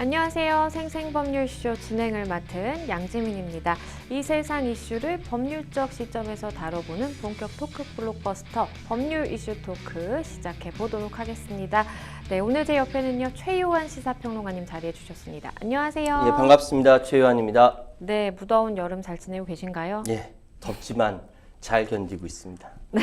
안녕하세요. 생생법률쇼 진행을 맡은 양지민입니다. 이 세상 이슈를 법률적 시점에서 다뤄보는 본격 토크 블록버스터 법률 이슈 토크 시작해 보도록 하겠습니다. 네, 오늘 제 옆에는요 최요한 시사평론가님 자리해 주셨습니다. 안녕하세요. 예, 반갑습니다. 최요한입니다. 네, 무더운 여름 잘 지내고 계신가요? 예, 덥지만 잘 견디고 있습니다. 네,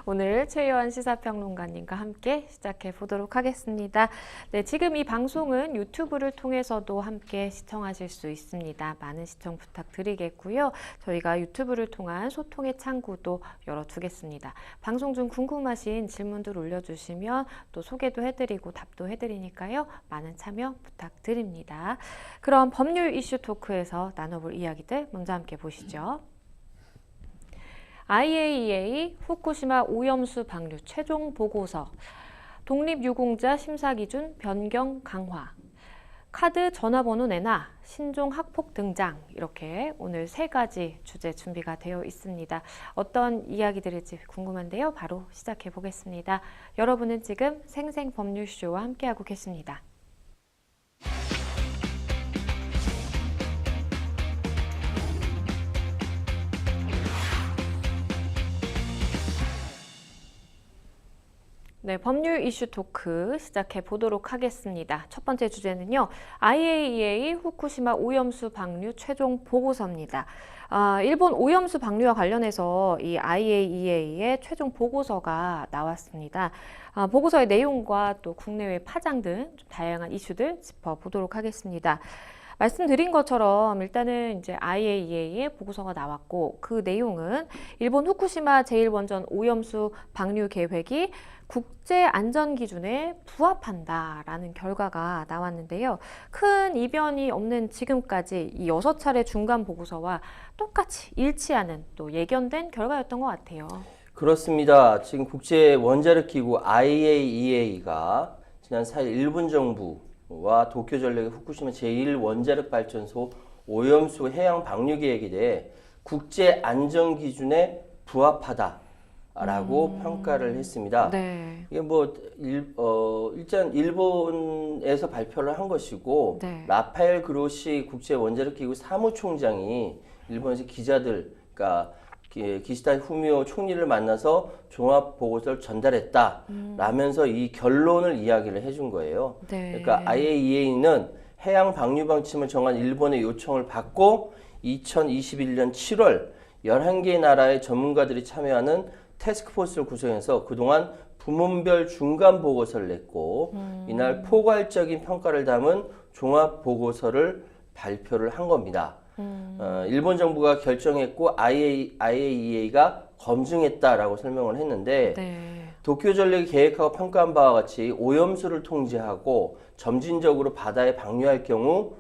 오늘 최요한 시사평론가님과 함께 시작해 보도록 하겠습니다. 네, 지금 이 방송은 유튜브를 통해서도 함께 시청하실 수 있습니다. 많은 시청 부탁드리겠고요. 저희가 유튜브를 통한 소통의 창구도 열어두겠습니다. 방송 중 궁금하신 질문들 올려주시면 또 소개도 해드리고 답도 해드리니까요. 많은 참여 부탁드립니다. 그럼 법률 이슈 토크에서 나눠볼 이야기들 먼저 함께 보시죠. IAEA 후쿠시마 오염수 방류 최종 보고서, 독립유공자 심사기준 변경 강화, 카드 전화번호 내놔, 신종 학폭 등장, 이렇게 오늘 세 가지 주제 준비가 되어 있습니다. 어떤 이야기들일지 궁금한데요. 바로 시작해 보겠습니다. 여러분은 지금 생생법률쇼와 함께하고 계십니다. 네, 법률 이슈 토크 시작해 보도록 하겠습니다. 첫 번째 주제는요, IAEA 후쿠시마 오염수 방류 최종 보고서입니다. 일본 오염수 방류와 관련해서 이 IAEA의 최종 보고서가 나왔습니다. 보고서의 내용과 또 국내외 파장 등 좀 다양한 이슈들 짚어보도록 하겠습니다. 말씀드린 것처럼 일단은 이제 IAEA의 보고서가 나왔고, 그 내용은 일본 후쿠시마 제1원전 오염수 방류 계획이 국제 안전 기준에 부합한다라는 결과가 나왔는데요. 큰 이변이 없는 지금까지 이 6차례 중간 보고서와 똑같이 일치하는 또 예견된 결과였던 것 같아요. 그렇습니다. 지금 국제 원자력 기구 IAEA가 지난 4일 일본 정부와 도쿄전력의 후쿠시마 제1원자력 발전소 오염수 해양 방류 계획에 대해 국제 안전 기준에 부합하다. 라고 평가를 했습니다. 네. 이게 일단 일본에서 발표를 한 것이고, 네. 라파엘 그로시 국제원자력기구 사무총장이 일본에서 기자들, 그러니까 기시다 후미오 총리를 만나서 종합보고서를 전달했다 라면서 이 결론을 이야기를 해준 거예요. 네. 그러니까 IAEA는 해양 방류 방침을 정한 일본의 요청을 받고 2021년 7월 11개의 나라의 전문가들이 참여하는 태스크포스를 구성해서 그동안 부문별 중간 보고서를 냈고, 이날 포괄적인 평가를 담은 종합 보고서를 발표를 한 겁니다. 일본 정부가 결정했고 IAEA가 검증했다라고 설명을 했는데, 네. 도쿄전력이 계획하고 평가한 바와 같이 오염수를 통제하고 점진적으로 바다에 방류할 경우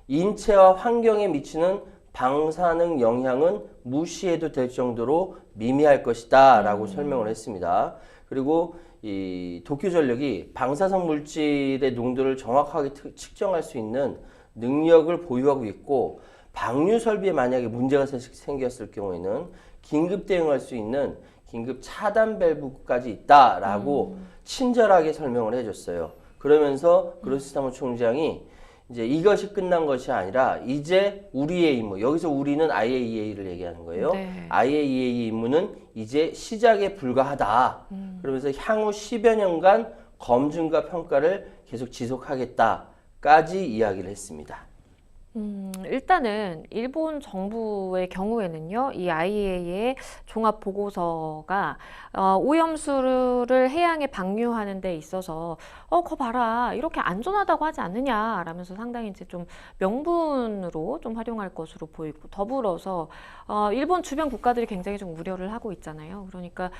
인체와 환경에 미치는 방사능 영향은 무시해도 될 정도로 미미할 것이다 라고 설명을 했습니다. 그리고 이 도쿄전력이 방사성 물질의 농도를 정확하게 측정할 수 있는 능력을 보유하고 있고, 방류 설비에 만약에 문제가 생겼을 경우에는 긴급 대응할 수 있는 긴급 차단 밸브까지 있다라고 친절하게 설명을 해줬어요. 그러면서 그로시 사무총장이 이제 이것이 끝난 것이 아니라 이제 우리의 임무, 여기서 우리는 IAEA를 얘기하는 거예요. 네. IAEA 임무는 이제 시작에 불과하다. 그러면서 향후 10여 년간 검증과 평가를 계속 지속하겠다까지 이야기를 했습니다. 일단은 일본 정부의 경우에는요, 이 IAEA의 종합 보고서가 오염수를 해양에 방류하는 데 있어서 거 봐라, 이렇게 안전하다고 하지 않느냐라면서 상당히 이제 좀 명분으로 좀 활용할 것으로 보이고, 더불어서 일본 주변 국가들이 굉장히 좀 우려를 하고 있잖아요. 그러니까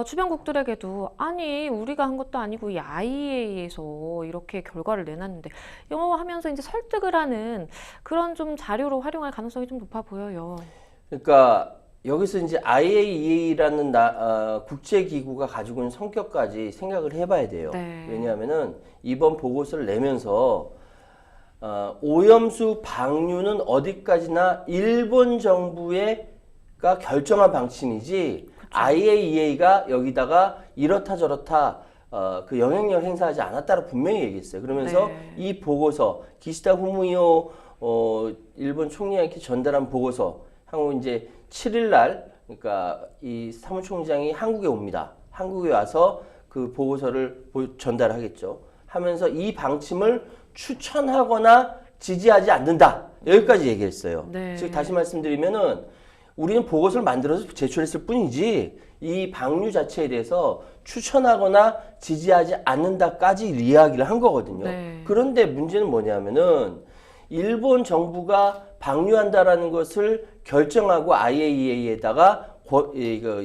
주변국들에게도 아니 우리가 한 것도 아니고 이 IAEA에서 이렇게 결과를 내놨는데 이거 하면서 이제 설득을 하는 그런 좀 자료로 활용할 가능성이 좀 높아 보여요. 그러니까 여기서 이제 IAEA라는 국제기구가 가지고 있는 성격까지 생각을 해봐야 돼요. 네. 왜냐하면은 이번 보고서를 내면서 오염수 방류는 어디까지나 일본 정부가 결정한 방침이지, IAEA가 여기다가 이렇다 저렇다 그 영향력을 행사하지 않았다고 분명히 얘기했어요. 그러면서 네. 이 보고서 기시다 후미오 일본 총리한테 전달한 보고서 향후 이제 7일 날 그러니까 이 사무총장이 한국에 옵니다. 한국에 와서 그 보고서를 전달하겠죠. 하면서 이 방침을 추천하거나 지지하지 않는다. 여기까지 얘기했어요. 네. 즉 다시 말씀드리면은 우리는 보고서를 만들어서 제출했을 뿐이지 이 방류 자체에 대해서 추천하거나 지지하지 않는다까지 이야기를 한 거거든요. 네. 그런데 문제는 뭐냐면은 일본 정부가 방류한다라는 것을 결정하고 IAEA에다가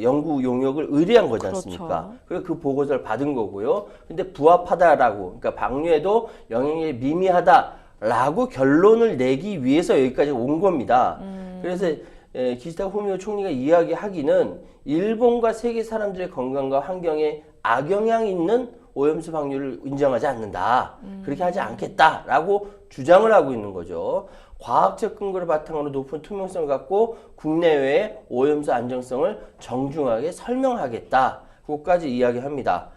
연구 용역을 의뢰한 거지 않습니까? 그렇죠. 그래서 그 보고서를 받은 거고요. 근데 부합하다라고, 그러니까 방류에도 영향이 미미하다라고 결론을 내기 위해서 여기까지 온 겁니다. 그래서 기시다 후미오 총리가 이야기하기는 일본과 세계 사람들의 건강과 환경에 악영향이 있는 오염수 방류를 인정하지 않는다. 그렇게 하지 않겠다라고 주장을 하고 있는 거죠. 과학적 근거를 바탕으로 높은 투명성을 갖고 국내외의 오염수 안정성을 정중하게 설명하겠다. 그것까지 이야기합니다.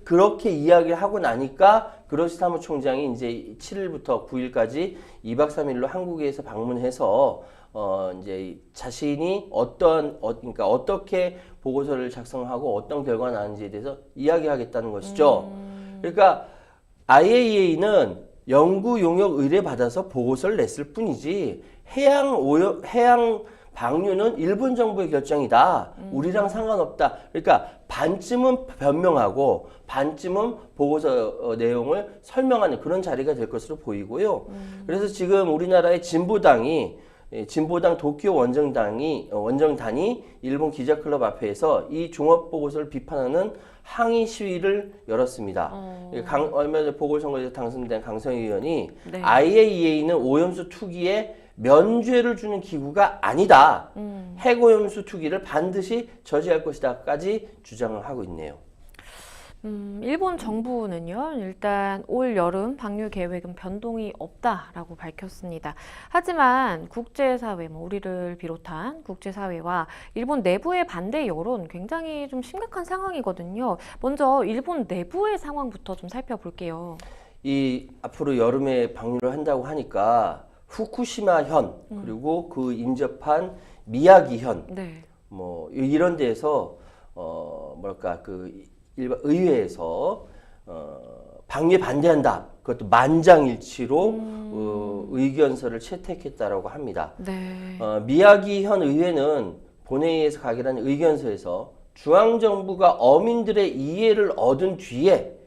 그렇게 이야기를 하고 나니까 그로시 사무총장이 이제 7일부터 9일까지 2박 3일로 한국에서 방문해서 이제 자신이 그러니까 어떻게 보고서를 작성하고 어떤 결과가 나는지에 대해서 이야기하겠다는 것이죠. 그러니까 IAEA는 연구 용역 의뢰 받아서 보고서를 냈을 뿐이지 해양 방류는 일본 정부의 결정이다. 우리랑 상관없다. 그러니까 반쯤은 변명하고 반쯤은 보고서 내용을 설명하는 그런 자리가 될 것으로 보이고요. 그래서 지금 우리나라의 진보당 도쿄 원정단이 일본 기자클럽 앞에서 이 종합 보고서를 비판하는 항의 시위를 열었습니다. 얼마 전에 보궐선거에서 당선된 강성희 의원이 네. IAEA는 오염수 투기에 면죄를 주는 기구가 아니다. 핵오염수 투기를 반드시 저지할 것이다까지 주장을 하고 있네요. 일본 정부는요, 일단 올 여름 방류 계획은 변동이 없다라고 밝혔습니다. 하지만 국제사회, 우리를 비롯한 국제사회와 일본 내부의 반대 여론 굉장히 좀 심각한 상황이거든요. 먼저 일본 내부의 상황부터 좀 살펴볼게요. 이 앞으로 여름에 방류를 한다고 하니까 후쿠시마현 그리고 그 인접한 미야기현 네. 뭐 이런 데서 일반 의회에서 방류에 반대한다. 그것도 만장일치로 의견서를 채택했다라고 합니다. 네. 미야기현 의회는 본회의에서 가결한 의견서에서 중앙정부가 어민들의 이해를 얻은 뒤에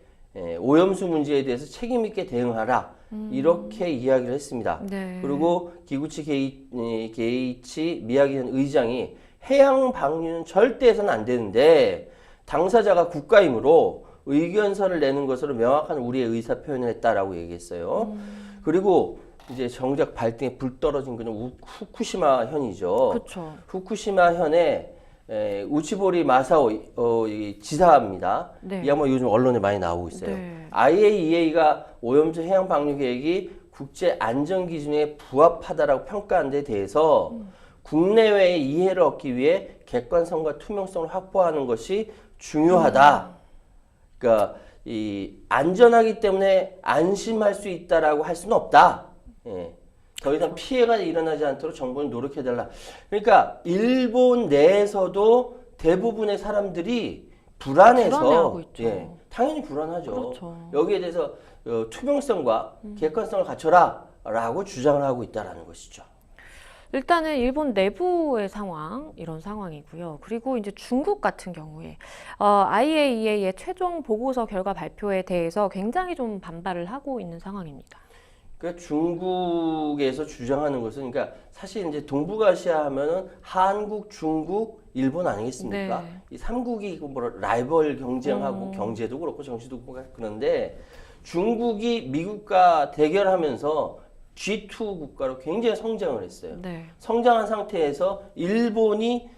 오염수 문제에 대해서 책임 있게 대응하라. 이렇게 이야기를 했습니다. 네. 그리고 기구치 게이치 미야기현 의장이 해양 방류는 절대 해서는 안 되는데 당사자가 국가이므로 의견서를 내는 것으로 명확한 우리의 의사 표현을 했다라고 얘기했어요. 그리고 이제 정작 발등에 불 떨어진 것은 후쿠시마 현이죠. 그렇죠. 후쿠시마 현의 우치보리 마사오 이 지사입니다. 네. 이 양반 요즘 언론에 많이 나오고 있어요. 네. IAEA가 오염수 해양 방류 계획이 국제 안전 기준에 부합하다라고 평가한 데 대해서 국내외의 이해를 얻기 위해 객관성과 투명성을 확보하는 것이 중요하다. 그러니까 이 안전하기 때문에 안심할 수 있다라고 할 수는 없다. 예. 더 이상 피해가 일어나지 않도록 정부는 노력해달라. 그러니까 일본 내에서도 대부분의 사람들이 불안해서 불안해하고 있죠. 예, 당연히 불안하죠. 그렇죠. 여기에 대해서 투명성과 객관성을 갖춰라라고 주장을 하고 있다라는 것이죠. 일단은 일본 내부의 상황, 이런 상황이고요. 그리고 이제 중국 같은 경우에 IAEA의 최종 보고서 결과 발표에 대해서 굉장히 좀 반발을 하고 있는 상황입니다. 그러니까 중국에서 주장하는 것은 그러니까 사실 이제 동북아시아 하면은 한국, 중국, 일본 아니겠습니까? 네. 이 삼국이 라이벌 경쟁하고 경제도 그렇고 정치도 그렇고 그런데 중국이 미국과 대결하면서 G2 국가로 굉장히 성장을 했어요. 네. 성장한 상태에서 일본이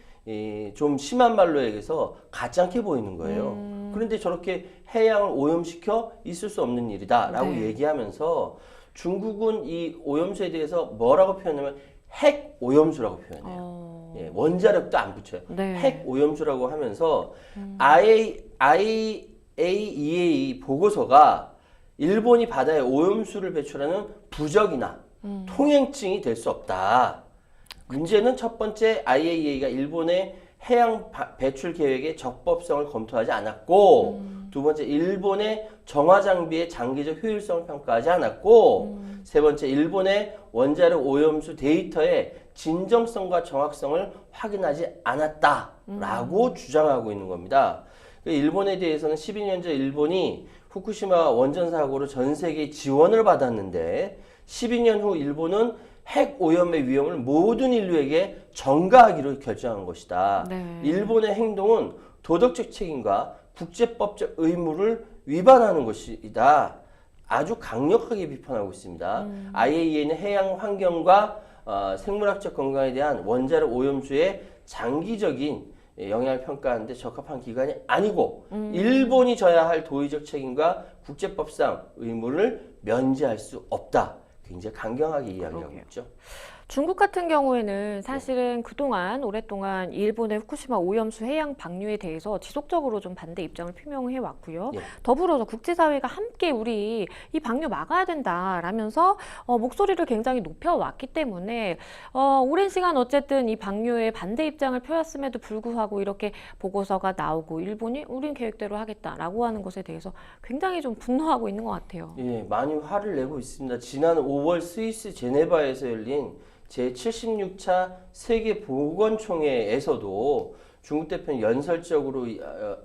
좀 심한 말로 얘기해서 가짜게 보이는 거예요. 그런데 저렇게 해양을 오염시켜 있을 수 없는 일이다라고 네. 얘기하면서 중국은 이 오염수에 대해서 뭐라고 표현하면 핵 오염수라고 표현해요. 예, 원자력도 안 붙여요. 네. 핵 오염수라고 하면서 IAEA 보고서가 일본이 바다에 오염수를 배출하는 부적이나 통행증이 될 수 없다. 문제는 첫 번째 IAEA가 일본의 해양 배출 계획의 적법성을 검토하지 않았고 두 번째 일본의 정화 장비의 장기적 효율성을 평가하지 않았고 세 번째 일본의 원자력 오염수 데이터의 진정성과 정확성을 확인하지 않았다라고 주장하고 있는 겁니다. 일본에 대해서는 12년 전 일본이 후쿠시마 원전 사고로 전 세계 지원을 받았는데 12년 후 일본은 핵 오염의 위험을 모든 인류에게 전가하기로 결정한 것이다. 네. 일본의 행동은 도덕적 책임과 국제법적 의무를 위반하는 것이다. 아주 강력하게 비판하고 있습니다. IAEA는 해양 환경과 생물학적 건강에 대한 원자력 오염수의 장기적인 영향을 평가하는데 적합한 기관이 아니고 일본이 져야 할 도의적 책임과 국제법상 의무를 면제할 수 없다. 굉장히 강경하게 이야기하고 있죠. 중국 같은 경우에는 사실은 그동안 오랫동안 일본의 후쿠시마 오염수 해양 방류에 대해서 지속적으로 좀 반대 입장을 표명해 왔고요. 예. 더불어서 국제사회가 함께 우리 이 방류 막아야 된다라면서 목소리를 굉장히 높여왔기 때문에 오랜 시간 어쨌든 이 방류에 반대 입장을 표했음에도 불구하고 이렇게 보고서가 나오고 일본이 우린 계획대로 하겠다라고 하는 것에 대해서 굉장히 좀 분노하고 있는 것 같아요. 예, 많이 화를 내고 있습니다. 지난 5월 스위스 제네바에서 열린 제76차 세계보건총회에서도 중국 대표는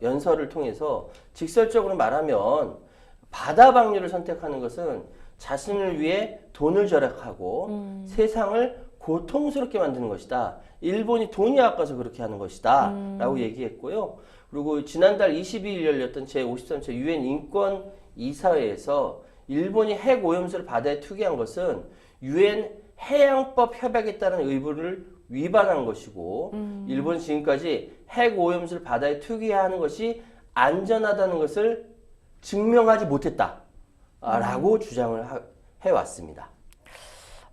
연설을 통해서 직설적으로 말하면 바다 방류를 선택하는 것은 자신을 위해 돈을 절약하고 세상을 고통스럽게 만드는 것이다. 일본이 돈이 아까워서 그렇게 하는 것이다. 라고 얘기했고요. 그리고 지난달 22일 열렸던 제53차 유엔 인권 이사회에서 일본이 핵 오염수를 바다에 투기한 것은 유엔 해양법 협약에 따른 의무를 위반한 것이고 일본은 지금까지 핵 오염수를 바다에 투기하는 것이 안전하다는 것을 증명하지 못했다라고 주장을 해왔습니다.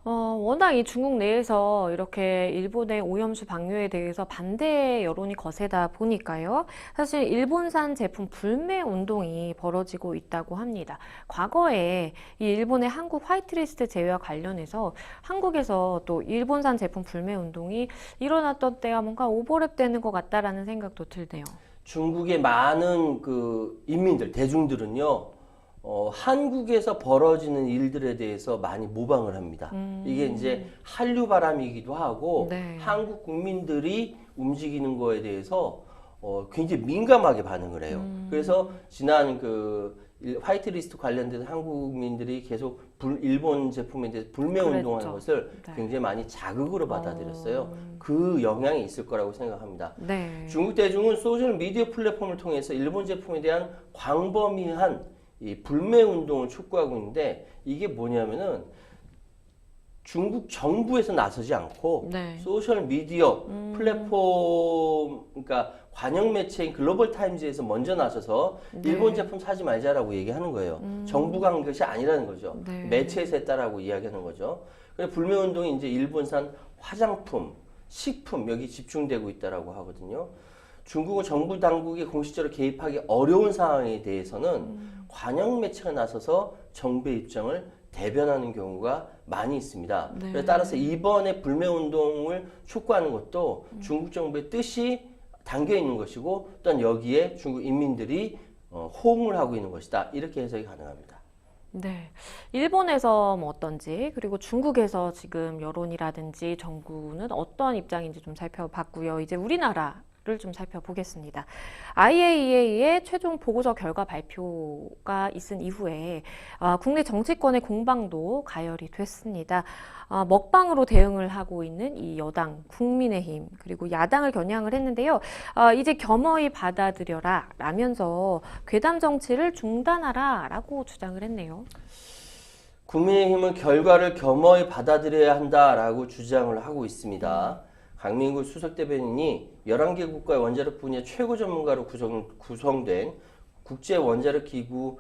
워낙 이 중국 내에서 이렇게 일본의 오염수 방류에 대해서 반대 여론이 거세다 보니까요. 사실 일본산 제품 불매 운동이 벌어지고 있다고 합니다. 과거에 이 일본의 한국 화이트리스트 제외와 관련해서 한국에서 또 일본산 제품 불매 운동이 일어났던 때가 뭔가 오버랩되는 것 같다라는 생각도 들네요. 중국의 많은 그 인민들, 대중들은요. 한국에서 벌어지는 일들에 대해서 많이 모방을 합니다. 이게 이제 한류 바람이기도 하고 네. 한국 국민들이 움직이는 거에 대해서 굉장히 민감하게 반응을 해요. 그래서 지난 그 화이트리스트 관련돼서 한국 국민들이 계속 일본 제품에 대해서 불매 운동하는 것을 네. 굉장히 많이 자극으로 받아들였어요. 그 영향이 있을 거라고 생각합니다. 네. 중국 대중은 소셜 미디어 플랫폼을 통해서 일본 제품에 대한 광범위한 이 불매 운동을 촉구하고 있는데 이게 뭐냐면은 중국 정부에서 나서지 않고 네. 소셜 미디어 플랫폼 그러니까 관영 매체인 글로벌 타임즈에서 먼저 나서서 네. 일본 제품 사지 말자라고 얘기하는 거예요. 정부가 한 것이 아니라는 거죠. 네. 매체에서 했다라고 이야기하는 거죠. 그래서 불매 운동이 이제 일본산 화장품, 식품 여기 집중되고 있다라고 하거든요. 중국은 정부 당국이 공식적으로 개입하기 어려운 상황에 대해서는 관영 매체가 나서서 정부의 입장을 대변하는 경우가 많이 있습니다. 네. 그래서 따라서 이번에 불매 운동을 촉구하는 것도 중국 정부의 뜻이 담겨 있는 것이고 또한 여기에 중국 인민들이 호응을 하고 있는 것이다. 이렇게 해석이 가능합니다. 네. 일본에서 뭐 어떤지, 그리고 중국에서 지금 여론이라든지 정부는 어떤 입장인지 좀 살펴봤고요. 이제 우리나라를 좀 살펴보겠습니다. IAEA의 최종 보고서 결과 발표가 있은 이후에 국내 정치권의 공방도 가열이 됐습니다. 먹방으로 대응을 하고 있는 이 여당 국민의힘 그리고 야당을 겨냥을 했는데요. 이제 겸허히 받아들여라 라면서 괴담 정치를 중단하라 라고 주장을 했네요. 국민의힘은 결과를 겸허히 받아들여야 한다라고 주장을 하고 있습니다. 강민구 수석 대변인이 11개 국가의 원자력 분야 최고 전문가로 구성된 국제 원자력 기구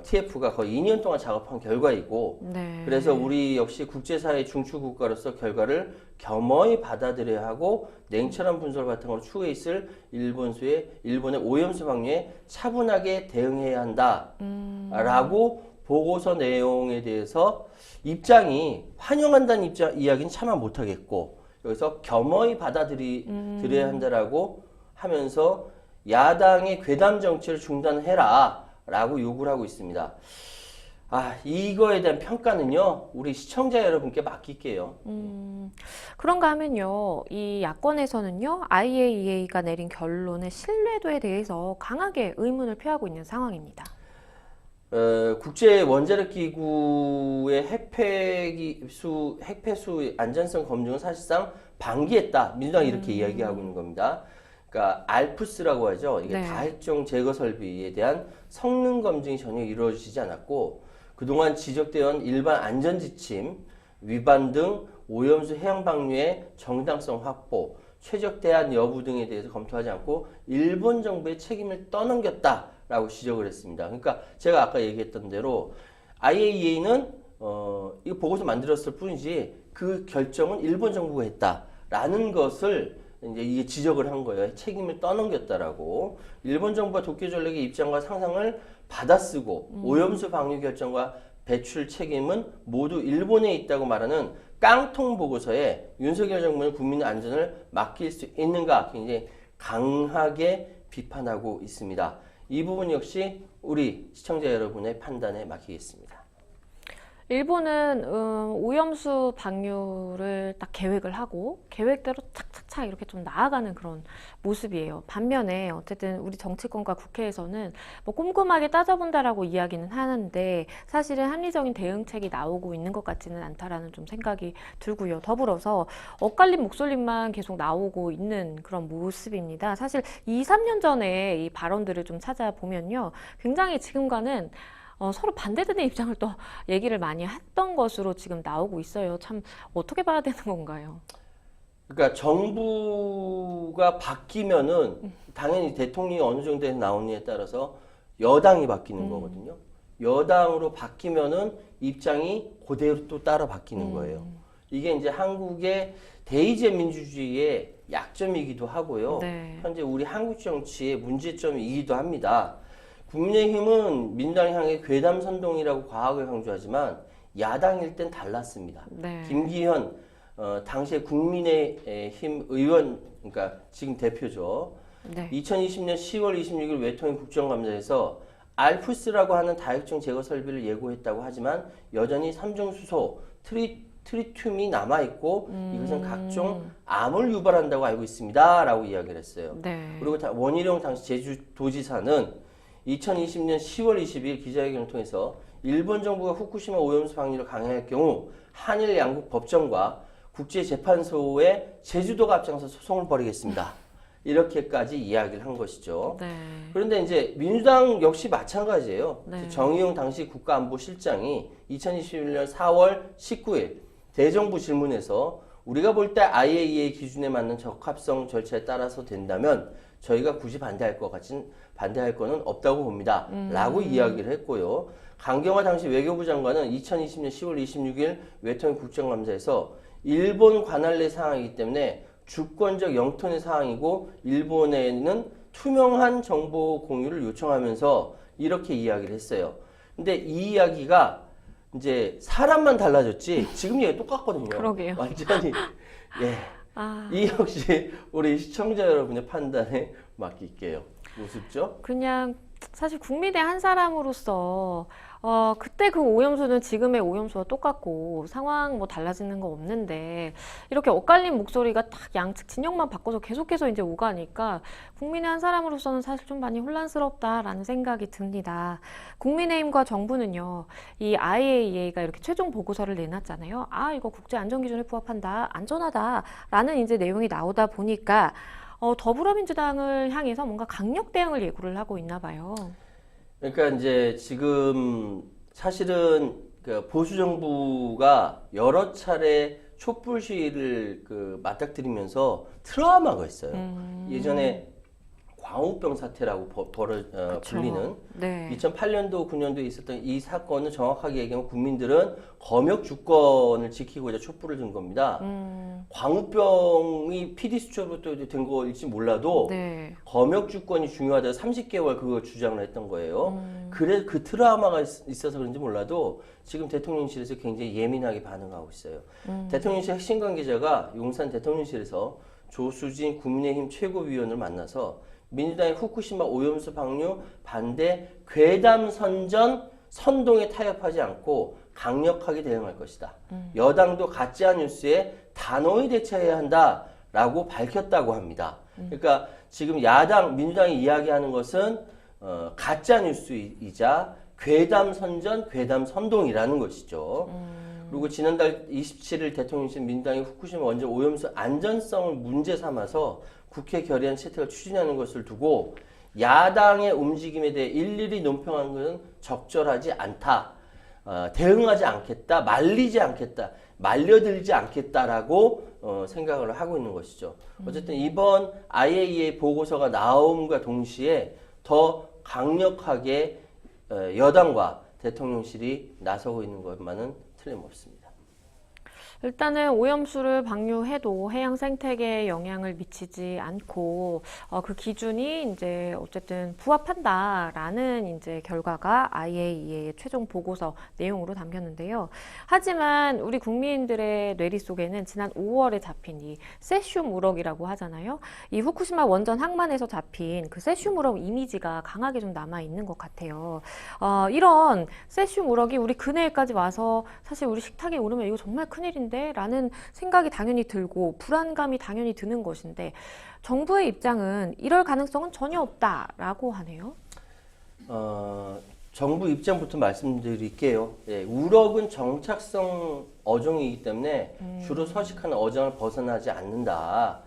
TF가 거의 2년 동안 작업한 결과이고 네. 그래서 우리 역시 국제사회 중추국가로서 결과를 겸허히 받아들여야 하고 냉철한 분석을 바탕으로 추후에 있을 일본의 오염수 방류에 차분하게 대응해야 한다라고 보고서 내용에 대해서 입장이 환영한다는 이야기는 차마 못하겠고 여기서 겸허히 받아들여야 한다라고 하면서 야당의 괴담 정치를 중단해라라고 요구를 하고 있습니다. 이거에 대한 평가는요, 우리 시청자 여러분께 맡길게요. 그런가 하면요, 이 야권에서는요, IAEA가 내린 결론의 신뢰도에 대해서 강하게 의문을 표하고 있는 상황입니다. 국제 원자력 기구의 핵폐수 안전성 검증은 사실상 방기했다. 민주당이 이렇게 이야기하고 있는 겁니다. 그러니까 알프스라고 하죠. 이게 네. 다핵종 제거 설비에 대한 성능 검증이 전혀 이루어지지 않았고 그동안 지적되어 온 일반 안전 지침 위반 등 오염수 해양 방류의 정당성 확보, 최적 대안 여부 등에 대해서 검토하지 않고 일본 정부의 책임을 떠넘겼다라고 지적을 했습니다. 그러니까 제가 아까 얘기했던 대로 IAEA는 이거 보고서 만들었을 뿐이지 그 결정은 일본 정부가 했다라는 것을 이제 이게 지적을 한 거예요. 책임을 떠넘겼다라고. 일본 정부가 도쿄 전력의 입장과 상상을 받아쓰고 오염수 방류 결정과 배출 책임은 모두 일본에 있다고 말하는 깡통 보고서에 윤석열 정부는 국민의 안전을 맡길 수 있는가 굉장히 강하게 비판하고 있습니다. 이 부분 역시 우리 시청자 여러분의 판단에 맡기겠습니다. 일본은 오염수 방류를 딱 계획을 하고 계획대로 착착착 이렇게 좀 나아가는 그런 모습이에요. 반면에 어쨌든 우리 정치권과 국회에서는 뭐 꼼꼼하게 따져본다라고 이야기는 하는데 사실은 합리적인 대응책이 나오고 있는 것 같지는 않다라는 좀 생각이 들고요. 더불어서 엇갈린 목소리만 계속 나오고 있는 그런 모습입니다. 사실 2, 3년 전에 이 발언들을 좀 찾아보면요. 굉장히 지금과는 서로 반대되는 입장을 또 얘기를 많이 했던 것으로 지금 나오고 있어요. 참 어떻게 봐야 되는 건가요? 그러니까 정부가 바뀌면은 당연히 대통령이 어느 정도에 나오느냐에 따라서 여당이 바뀌는 거거든요. 여당으로 바뀌면은 입장이 그대로 또 따라 바뀌는 거예요. 이게 이제 한국의 대의제 민주주의의 약점이기도 하고요. 네. 현재 우리 한국 정치의 문제점이기도 합니다. 국민의힘은 민주당 향해 괴담 선동이라고 과학을 강조하지만 야당일 땐 달랐습니다. 네. 김기현 당시에 국민의힘 의원 그러니까 지금 대표죠. 네. 2020년 10월 26일 외통위 국정감사에서 알프스라고 하는 다핵종 제거 설비를 예고했다고 하지만 여전히 삼중수소 트리튬이 남아있고 이것은 각종 암을 유발한다고 알고 있습니다. 라고 이야기를 했어요. 네. 그리고 원희룡 당시 제주도지사는 2020년 10월 20일 기자회견을 통해서 일본 정부가 후쿠시마 오염수 방류를 강행할 경우 한일 양국 법정과 국제재판소에 제주도가 앞장서 소송을 벌이겠습니다. 이렇게까지 이야기를 한 것이죠. 네. 그런데 이제 민주당 역시 마찬가지예요. 네. 정의용 당시 국가안보실장이 2021년 4월 19일 대정부 질문에서 우리가 볼 때 IAEA 기준에 맞는 적합성 절차에 따라서 된다면 저희가 굳이 반대할 거는 없다고 봅니다. 라고 이야기를 했고요. 강경화 당시 외교부 장관은 2020년 10월 26일 외통위 국정감사에서 일본 관할내 사항이기 때문에 주권적 영토의 사항이고 일본에는 투명한 정보 공유를 요청하면서 이렇게 이야기를 했어요. 근데 이 이야기가 이제 사람만 달라졌지 지금 얘기 똑같거든요. 그러게요. 완전히 예. 이 역시 우리 시청자 여러분의 판단에 맡길게요. 우습죠? 그냥 사실 국민의 한 사람으로서 그때 그 오염수는 지금의 오염수와 똑같고 상황 뭐 달라지는 거 없는데 이렇게 엇갈린 목소리가 딱 양측 진영만 바꿔서 계속해서 이제 오가니까 국민의 한 사람으로서는 사실 좀 많이 혼란스럽다라는 생각이 듭니다. 국민의힘과 정부는요, 이 IAEA가 이렇게 최종 보고서를 내놨잖아요. 이거 국제 안전 기준에 부합한다, 안전하다라는 이제 내용이 나오다 보니까 더불어민주당을 향해서 뭔가 강력 대응을 예고를 하고 있나 봐요. 그러니까 이제 지금 사실은 그 보수 정부가 여러 차례 촛불 시위를 맞닥뜨리면서 트라우마가 있어요. 예전에 광우병 사태라고 불리는 네. 2008년도 9년도에 있었던 이 사건은 정확하게 얘기하면 국민들은 검역 주권을 지키고자 촛불을 든 겁니다. 광우병이 PD 수첩으로 또 된 거일지 몰라도 네. 검역 주권이 중요하다 30개월 그걸 주장을 했던 거예요. 그래 그 트라우마가 있어서 그런지 몰라도 지금 대통령실에서 굉장히 예민하게 반응하고 있어요. 대통령실 핵심 관계자가 용산 대통령실에서 조수진 국민의힘 최고위원을 만나서 민주당의 후쿠시마 오염수 방류 반대 괴담 선전 선동에 타협하지 않고 강력하게 대응할 것이다. 여당도 가짜 뉴스에 단호히 대처해야 한다라고 밝혔다고 합니다. 그러니까 지금 야당 민주당이 이야기하는 것은 가짜 뉴스이자 괴담 선전, 괴담 선동이라는 것이죠. 그리고 지난달 27일 대통령실 민주당이 후쿠시마 원전 오염수 안전성을 문제 삼아서 국회 결의안 채택을 추진하는 것을 두고 야당의 움직임에 대해 일일이 논평하는 것은 적절하지 않다. 대응하지 않겠다. 말리지 않겠다. 말려들지 않겠다라고 생각을 하고 있는 것이죠. 어쨌든 이번 IAEA 보고서가 나옴과 동시에 더 강력하게 여당과 대통령실이 나서고 있는 것만은 틀림없습니다. 일단은 오염수를 방류해도 해양 생태계에 영향을 미치지 않고 그 기준이 이제 어쨌든 부합한다라는 이제 결과가 IAEA의 최종 보고서 내용으로 담겼는데요. 하지만 우리 국민들의 뇌리 속에는 지난 5월에 잡힌 이 세슘 우럭이라고 하잖아요. 이 후쿠시마 원전 항만에서 잡힌 그 세슘 우럭 이미지가 강하게 좀 남아 있는 것 같아요. 이런 세슘 우럭이 우리 근해에까지 와서 사실 우리 식탁에 오르면 이거 정말 큰일인데 라는 생각이 당연히 들고 불안감이 당연히 드는 것인데 정부의 입장은 이럴 가능성은 전혀 없다라고 하네요. 정부 입장부터 말씀드릴게요. 예, 우럭은 정착성 어종이기 때문에 주로 서식하는 어장을 벗어나지 않는다.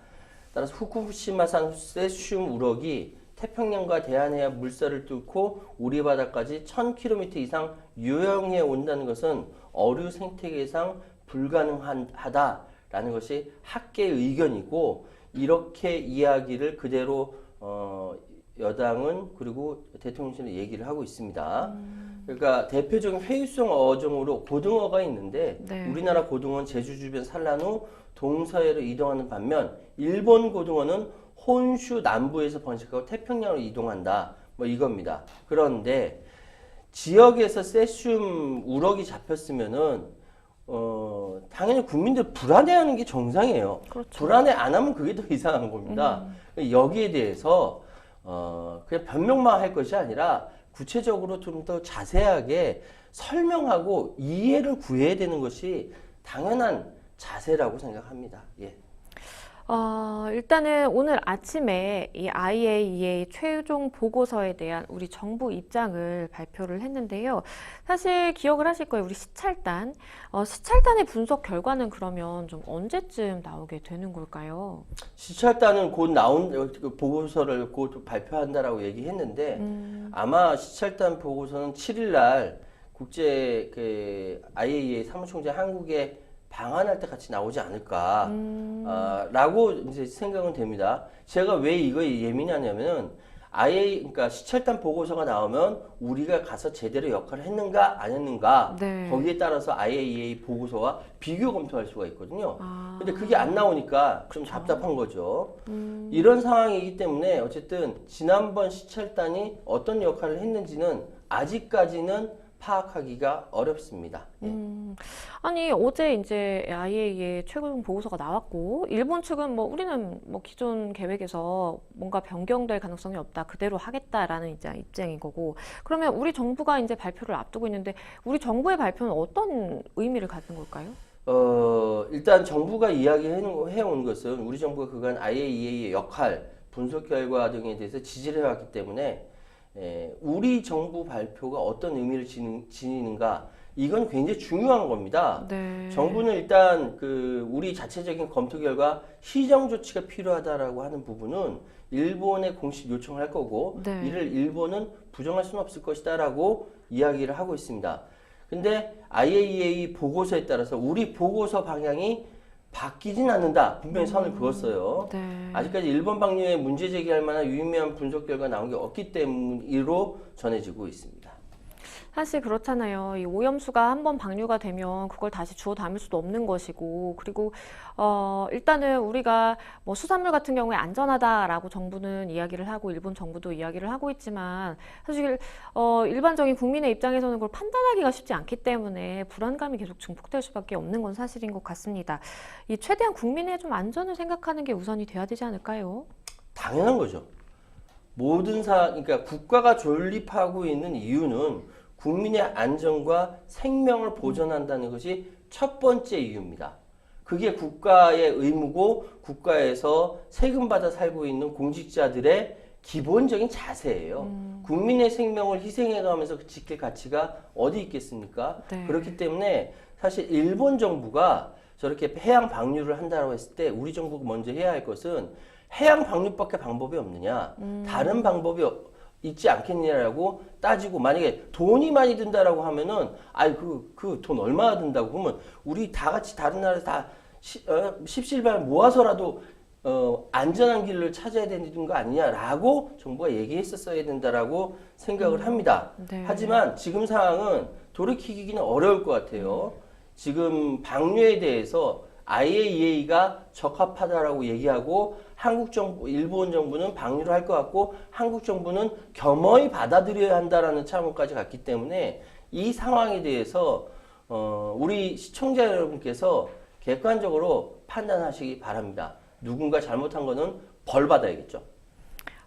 따라서 후쿠시마산 세슘 우럭이 태평양과 대한해안 물살을 뚫고 우리 바다까지 1000km 이상 유영해 온다는 것은 어류 생태계상 불가능하다라는 것이 학계의 의견이고 이렇게 이야기를 그대로 여당은 그리고 대통령실은 얘기를 하고 있습니다. 그러니까 대표적인 회유성 어종으로 고등어가 있는데 네. 우리나라 고등어는 제주 주변 산란 후 동서해로 이동하는 반면 일본 고등어는 혼슈 남부에서 번식하고 태평양으로 이동한다. 뭐 이겁니다. 그런데 지역에서 세슘 우럭이 잡혔으면은 당연히 국민들 불안해하는 게 정상이에요. 그렇죠. 불안해 안 하면 그게 더 이상한 겁니다. 여기에 대해서 그냥 변명만 할 것이 아니라 구체적으로 좀 더 자세하게 설명하고 이해를 구해야 되는 것이 당연한 자세라고 생각합니다. 예. 일단은 오늘 아침에 이 IAEA 최종 보고서에 대한 우리 정부 입장을 발표를 했는데요. 사실 기억을 하실 거예요. 우리 시찰단. 시찰단의 분석 결과는 그러면 좀 언제쯤 나오게 되는 걸까요? 시찰단은 곧 나온 그 보고서를 곧 발표한다라고 얘기했는데 아마 시찰단 보고서는 7일 날 국제 그 IAEA 사무총장 한국에 방한할 때 같이 나오지 않을까 라고 이제 생각은 됩니다. 제가 왜 이거 예민하냐면은 그러니까 시찰단 보고서가 나오면 우리가 가서 제대로 역할을 했는가 안 했는가 네. 거기에 따라서 IAEA 보고서와 비교 검토할 수가 있거든요. 근데 그게 안 나오니까 좀 답답한 거죠. 이런 상황이기 때문에 어쨌든 지난번 시찰단이 어떤 역할을 했는지는 아직까지는 파악하기가 어렵습니다. 예. 아니 어제 이제 IAEA 최종 보고서가 나왔고 일본 측은 뭐 우리는 뭐 기존 계획에서 뭔가 변경될 가능성이 없다 그대로 하겠다라는 입장인 거고 그러면 우리 정부가 이제 발표를 앞두고 있는데 우리 정부의 발표는 어떤 의미를 가진 걸까요? 일단 정부가 이야기해온 것은 우리 정부가 그간 IAEA의 역할, 분석 결과 등에 대해서 지지를 해왔기 때문에 우리 정부 발표가 어떤 의미를 지니는가 이건 굉장히 중요한 겁니다. 네. 정부는 일단 우리 자체적인 검토 결과 시정 조치가 필요하다라고 하는 부분은 일본에 공식 요청을 할 거고 네. 이를 일본은 부정할 수는 없을 것이다라고 이야기를 하고 있습니다. 근데 IAEA 보고서에 따라서 우리 보고서 방향이 바뀌진 않는다. 분명히 선을 그었어요. 네. 아직까지 일본 방류에 문제 제기할 만한 유의미한 분석 결과 나온 게 없기 때문으로 전해지고 있습니다. 사실 그렇잖아요. 이 오염수가 한번 방류가 되면 그걸 다시 주워 담을 수도 없는 것이고, 그리고 일단은 우리가 뭐 수산물 같은 경우에 안전하다라고 정부는 이야기를 하고 일본 정부도 이야기를 하고 있지만 사실 일반적인 국민의 입장에서는 그걸 판단하기가 쉽지 않기 때문에 불안감이 계속 증폭될 수밖에 없는 건 사실인 것 같습니다. 이 최대한 국민의 좀 안전을 생각하는 게 우선이 돼야 되지 않을까요? 당연한 거죠. 그러니까 국가가 존립하고 있는 이유는 국민의 안전과 생명을 보존한다는 것이 첫 번째 이유입니다. 그게 국가의 의무고 국가에서 세금 받아 살고 있는 공직자들의 기본적인 자세예요. 국민의 생명을 희생해가면서 지킬 가치가 어디 있겠습니까? 네. 그렇기 때문에 사실 일본 정부가 저렇게 해양 방류를 한다고 했을 때 우리 정부가 먼저 해야 할 것은 해양 방류밖에 방법이 없느냐? 다른 방법이 있지 않겠냐라고 따지고 만약에 돈이 많이 든다라고 하면은 그 돈 얼마나 든다고 그러면 우리 다 같이 다른 나라에서 다 십실발 모아서라도 안전한 길을 찾아야 되는 거 아니냐라고 정부가 얘기했었어야 된다라고 생각을 합니다. 네. 하지만 지금 상황은 돌이키기는 어려울 것 같아요. 지금 방류에 대해서 IAEA가 적합하다라고 얘기하고 한국 정부, 일본 정부는 방류를 할 것 같고 한국 정부는 겸허히 받아들여야 한다라는 차원까지 갔기 때문에 이 상황에 대해서 우리 시청자 여러분께서 객관적으로 판단하시기 바랍니다. 누군가 잘못한 거는 벌 받아야겠죠.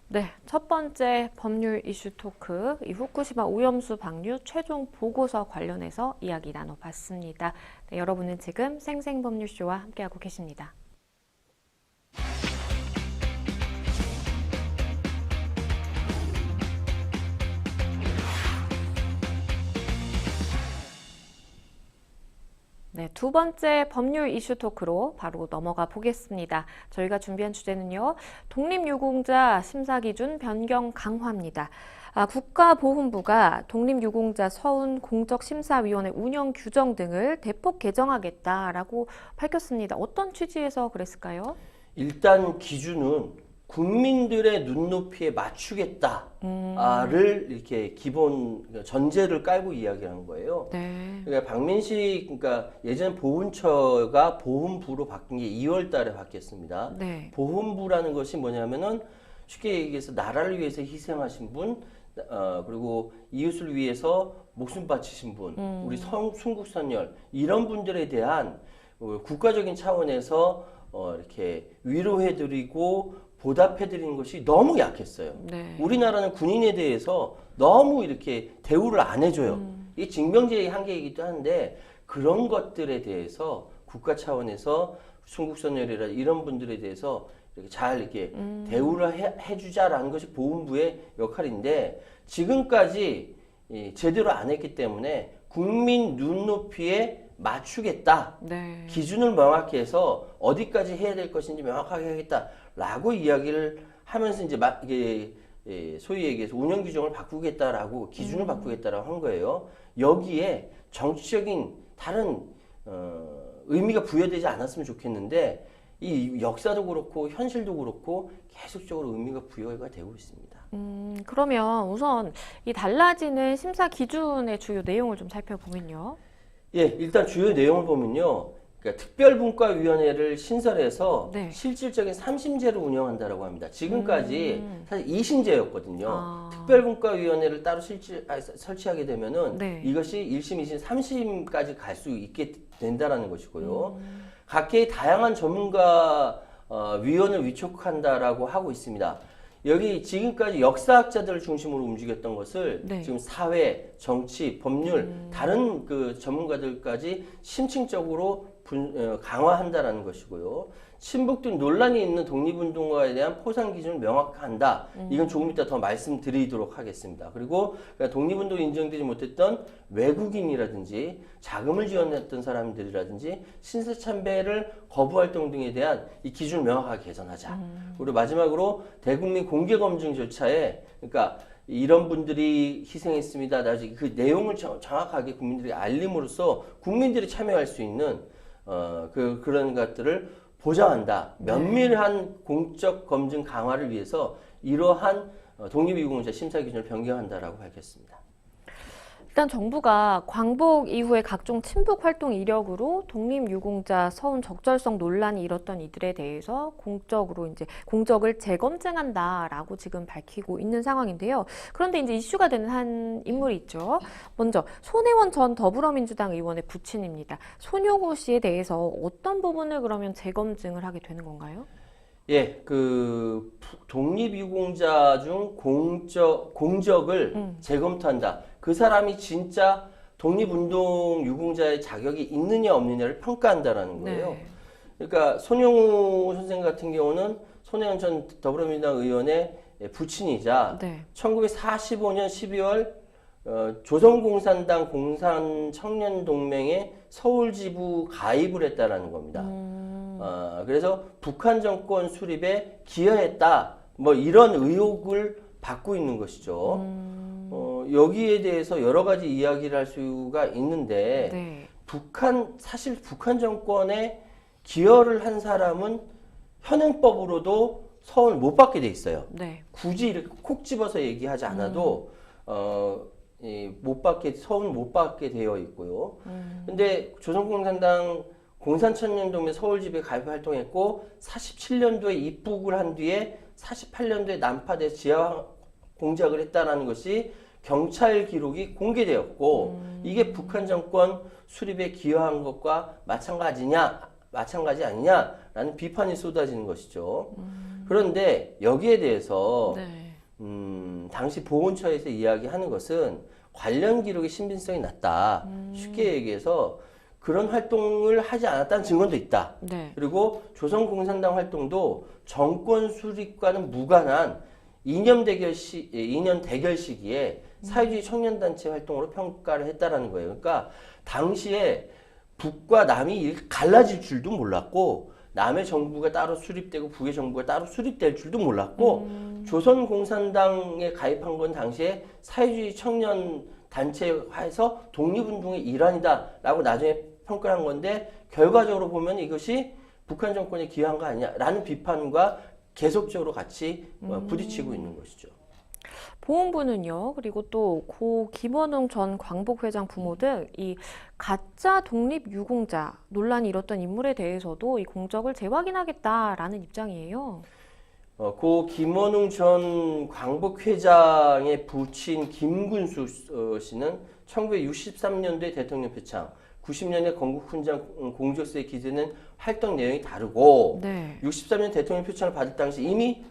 네, 첫 번째 법률 이슈 토크, 이 후쿠시마 오염수 방류 최종 보고서 관련해서 이야기 나눠봤습니다. 네, 여러분은 지금 생생법률쇼와 함께하고 계십니다. 네, 두 번째 법률 이슈 토크로 바로 넘어가 보겠습니다. 저희가 준비한 주제는요, 독립유공자 심사기준 변경 강화입니다. 국가보훈부가 독립유공자 서훈 공적심사위원회 운영 규정 등을 대폭 개정하겠다라고 밝혔습니다. 어떤 취지에서 그랬을까요? 일단 기준은 국민들의 눈높이에 맞추겠다를 이렇게 기본 전제를 깔고 이야기하는 거예요. 네. 그러니까 박민식, 그러니까 예전 보훈처가 보훈부로 바뀐 게 2월 달에 바뀌었습니다. 네. 보훈부라는 것이 뭐냐면은 쉽게 얘기해서 나라를 위해서 희생하신 분, 그리고 이웃을 위해서 목숨 바치신 분, 우리 순국선열 이런 분들에 대한 국가적인 차원에서 이렇게 위로해드리고 보답해드리는 것이 너무 약했어요. 네. 우리나라는 군인에 대해서 너무 이렇게 대우를 안 해줘요. 이게 징병제의 한계이기도 한데 그런 것들에 대해서 국가 차원에서 순국선열이라 이런 분들에 대해서 이렇게 잘 이렇게 대우를 해주자라는 것이 보훈부의 역할인데 지금까지 제대로 안 했기 때문에 국민 눈높이에 맞추겠다. 네. 기준을 명확히 해서 어디까지 해야 될 것인지 명확하게 하겠다라고 이야기를 하면서 이제 이게 소위 얘기해서 운영 규정을 바꾸겠다라고 기준을 바꾸겠다라고 한 거예요. 여기에 정치적인 다른 의미가 부여되지 않았으면 좋겠는데 이 역사도 그렇고 현실도 그렇고 계속적으로 의미가 부여가 되고 있습니다. 그러면 우선 이 달라지는 심사 기준의 주요 내용을 좀 살펴보면요. 예, 일단 주요 내용을 보면요. 그러니까 특별분과위원회를 신설해서 네. 실질적인 3심제를 운영한다라고 합니다. 지금까지 사실 2심제였거든요. 특별분과위원회를 따로 설치하게 되면은 네. 이것이 1심, 2심, 3심까지 갈 수 있게 된다라는 것이고요. 각계의 다양한 전문가 위원을 위촉한다라고 하고 있습니다. 여기 지금까지 역사학자들을 중심으로 움직였던 것을 네. 지금 사회, 정치, 법률 다른 그 전문가들까지 심층적으로 강화한다라는 것이고요. 친북 등 논란이 있는 독립운동가에 대한 포상 기준을 명확한다. 이건 조금 이따 더 말씀드리도록 하겠습니다. 그리고 독립운동 인정되지 못했던 외국인이라든지 자금을 지원했던 사람들이라든지 신사참배를 거부활동 등에 대한 이 기준을 명확하게 개선하자. 그리고 마지막으로 대국민 공개검증 절차에 그러니까 이런 분들이 희생했습니다. 나중에 그 내용을 정확하게 국민들에게 알림으로써 국민들이 참여할 수 있는 그런 것들을 보장한다. 면밀한 공적 검증 강화를 위해서 이러한 독립유공자 심사 기준을 변경한다라고 밝혔습니다. 일단 정부가 광복 이후에 각종 친북 활동 이력으로 독립유공자 서운 적절성 논란이 일었던 이들에 대해서 공적으로 이제 공적을 재검증한다라고 지금 밝히고 있는 상황인데요. 그런데 이제 이슈가 되는 한 인물이 있죠. 먼저 손혜원 전 더불어민주당 의원의 부친입니다. 손효구 씨에 대해서 어떤 부분을 그러면 재검증을 하게 되는 건가요? 예, 독립유공자 중 공적을 재검토한다. 그 사람이 진짜 독립운동 유공자의 자격이 있느냐 없느냐를 평가한다라는 거예요. 네. 그러니까 손영우 선생 같은 경우는 손혜원 전 더불어민주당 의원의 부친이자 네. 1945년 12월 조선공산당 공산청년동맹의 서울지부 가입을 했다라는 겁니다. 그래서 북한 정권 수립에 기여했다. 뭐 이런 의혹을 받고 있는 것이죠. 여기에 대해서 여러 가지 이야기를 할 수가 있는데 네. 사실 북한 정권에 기여를 한 사람은 현행법으로도 서울 못 받게 돼 있어요. 네. 굳이 이렇게 콕 집어서 얘기하지 않아도 서울 못 받게 되어 있고요. 근데 조선공산당 공산청년동맹 서울지부에 가입 활동했고 47년도에 입북을 한 뒤에 48년도에 난파돼 지하 공작을 했다라는 것이 경찰 기록이 공개되었고 이게 북한 정권 수립에 기여한 것과 마찬가지 아니냐라는 비판이 쏟아지는 것이죠. 그런데 여기에 대해서 네. 당시 보훈처에서 이야기하는 것은 관련 기록의 신빙성이 낮다. 쉽게 얘기해서 그런 활동을 하지 않았다는 증언도 있다. 네. 그리고 조선공산당 활동도 정권 수립과는 무관한 이념 대결 시기에 사회주의 청년단체 활동으로 평가를 했다라는 거예요. 그러니까 당시에 북과 남이 갈라질 줄도 몰랐고 남의 정부가 따로 수립되고 북의 정부가 따로 수립될 줄도 몰랐고 조선공산당에 가입한 건 당시에 사회주의 청년 단체화해서 독립운동의 일환이다라고 나중에 평가를 한 건데 결과적으로 보면 이것이 북한 정권에 기여한 거 아니냐라는 비판과 계속적으로 같이 부딪히고 있는 것이죠. 보훈부는요, 그리고 또 고 김원웅 전 광복회장 부모 등 이 가짜 독립 유공자 논란이 일었던 인물에 대해서도 이 공적을 재확인하겠다라는 입장이에요. 고 김원웅 전 광복회장의 부친 김군수 씨는 1963년도에 대통령 표창, 90년에 건국훈장 공적서에 기재된 활동 내용이 다르고 네. 63년 대통령 표창을 받을 당시 이미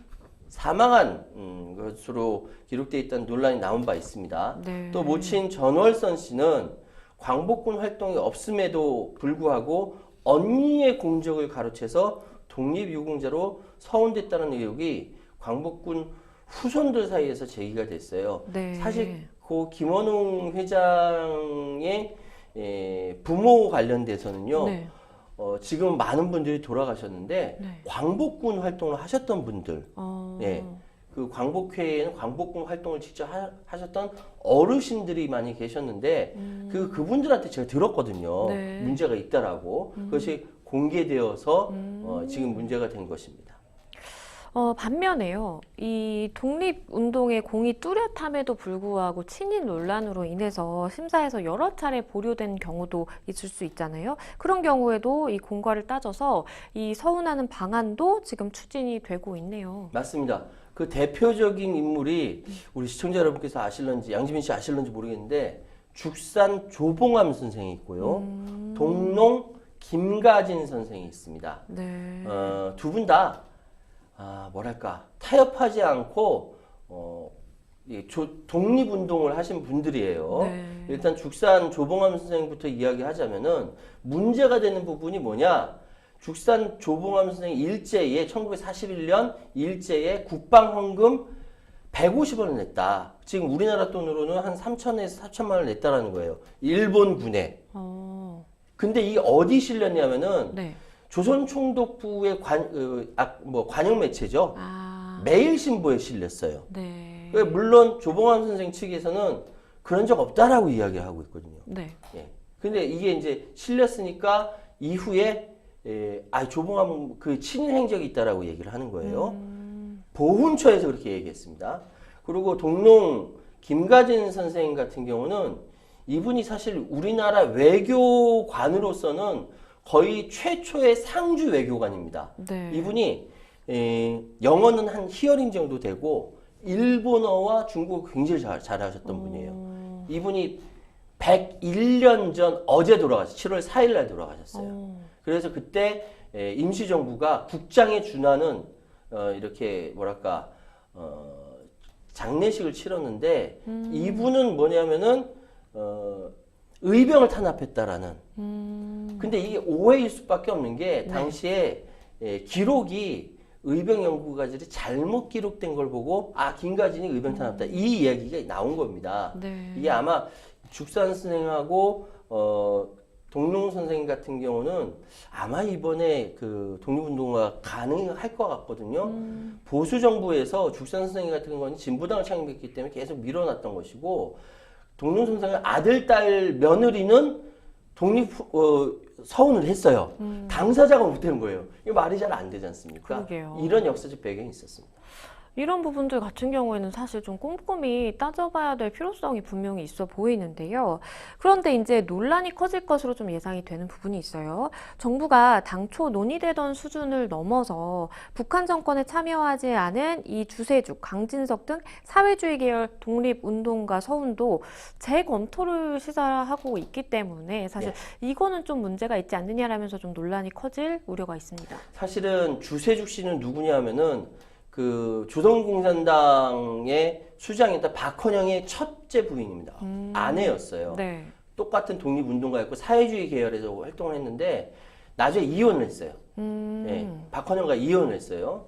사망한 것으로 기록되어 있다는 논란이 나온 바 있습니다. 네. 또 모친 전월선 씨는 광복군 활동이 없음에도 불구하고 언니의 공적을 가로채서 독립유공자로 서운됐다는 의혹이 광복군 후손들 사이에서 제기가 됐어요. 네. 사실 그 김원웅 회장의 부모 관련돼서는요. 네. 지금 많은 분들이 돌아가셨는데 네. 광복군 활동을 하셨던 분들, 예, 어. 그 광복회에는 광복군 활동을 직접 하셨던 어르신들이 많이 계셨는데 그분들한테 제가 들었거든요. 네. 문제가 있다라고 그것이 공개되어서 지금 문제가 된 것입니다. 반면에요, 이 독립운동의 공이 뚜렷함에도 불구하고 친일 논란으로 인해서 심사에서 여러 차례 보류된 경우도 있을 수 있잖아요. 그런 경우에도 이 공과를 따져서 이 서운하는 방안도 지금 추진이 되고 있네요. 맞습니다. 그 대표적인 인물이 우리 시청자 여러분께서 아실런지 양지민 씨 아실런지 모르겠는데 죽산 조봉암 선생이 있고요. 동농 김가진 선생이 있습니다. 네. 두 분 다 뭐랄까 타협하지 않고 독립운동을 하신 분들이에요. 네. 일단 죽산 조봉암 선생부터 이야기하자면은 문제가 되는 부분이 뭐냐? 죽산 조봉암 선생 일제에 1941년 일제에 국방헌금 150원을 냈다. 지금 우리나라 돈으로는 한 3천에서 4천만 원을 냈다라는 거예요. 일본군에. 근데 이게 어디 실렸냐면은 네. 조선총독부의 관영 매체죠. 아, 매일신보에 실렸어요. 네. 물론 조봉암 선생 측에서는 그런 적 없다라고 이야기하고 있거든요. 네. 예. 근데 이게 이제 실렸으니까 이후에 조봉암 그 친일 행적이 있다라고 얘기를 하는 거예요. 보훈처에서 그렇게 얘기했습니다. 그리고 동농 김가진 선생님 같은 경우는 이분이 사실 우리나라 외교관으로서는 거의 최초의 상주 외교관입니다. 네. 이분이 영어는 한 히어링 정도 되고 일본어와 중국어 굉장히 잘하셨던 분이에요. 이분이 101년 전 어제 돌아가셨어요. 7월 4일 날 돌아가셨어요. 그래서 그때 임시정부가 국장에 준하는 이렇게 뭐랄까 장례식을 치렀는데 이분은 뭐냐면은 의병을 탄압했다라는. 근데 이게 오해일 수밖에 없는 게 당시에 기록이 의병 연구가들이 잘못 기록된 걸 보고 김가진이 의병 탄압다 이 이야기가 나온 겁니다. 네. 이게 아마 죽산 선생하고 동농 선생님 같은 경우는 아마 이번에 그 독립운동가 가능할 것 같거든요. 보수 정부에서 죽산 선생님 같은 경우는 진보당을 창립했기 때문에 계속 밀어놨던 것이고 동농 선생의 아들, 딸, 며느리는 서운을 했어요. 당사자가 못된 거예요. 이거 말이 잘 안 되지 않습니까? 그러게요. 이런 역사적 배경이 있었습니다. 이런 부분들 같은 경우에는 사실 좀 꼼꼼히 따져봐야 될 필요성이 분명히 있어 보이는데요. 그런데 이제 논란이 커질 것으로 좀 예상이 되는 부분이 있어요. 정부가 당초 논의되던 수준을 넘어서 북한 정권에 참여하지 않은 이 주세죽, 강진석 등 사회주의 계열 독립운동가 서운도 재검토를 시사하고 있기 때문에 사실 이거는 좀 문제가 있지 않느냐라면서 좀 논란이 커질 우려가 있습니다. 사실은 주세죽 씨는 누구냐면은 그 조선공산당의 수장이었던 박헌영의 첫째 부인입니다. 아내였어요. 네. 똑같은 독립운동가였고 사회주의 계열에서 활동을 했는데 나중에 이혼을 했어요. 박헌영과 이혼을 했어요.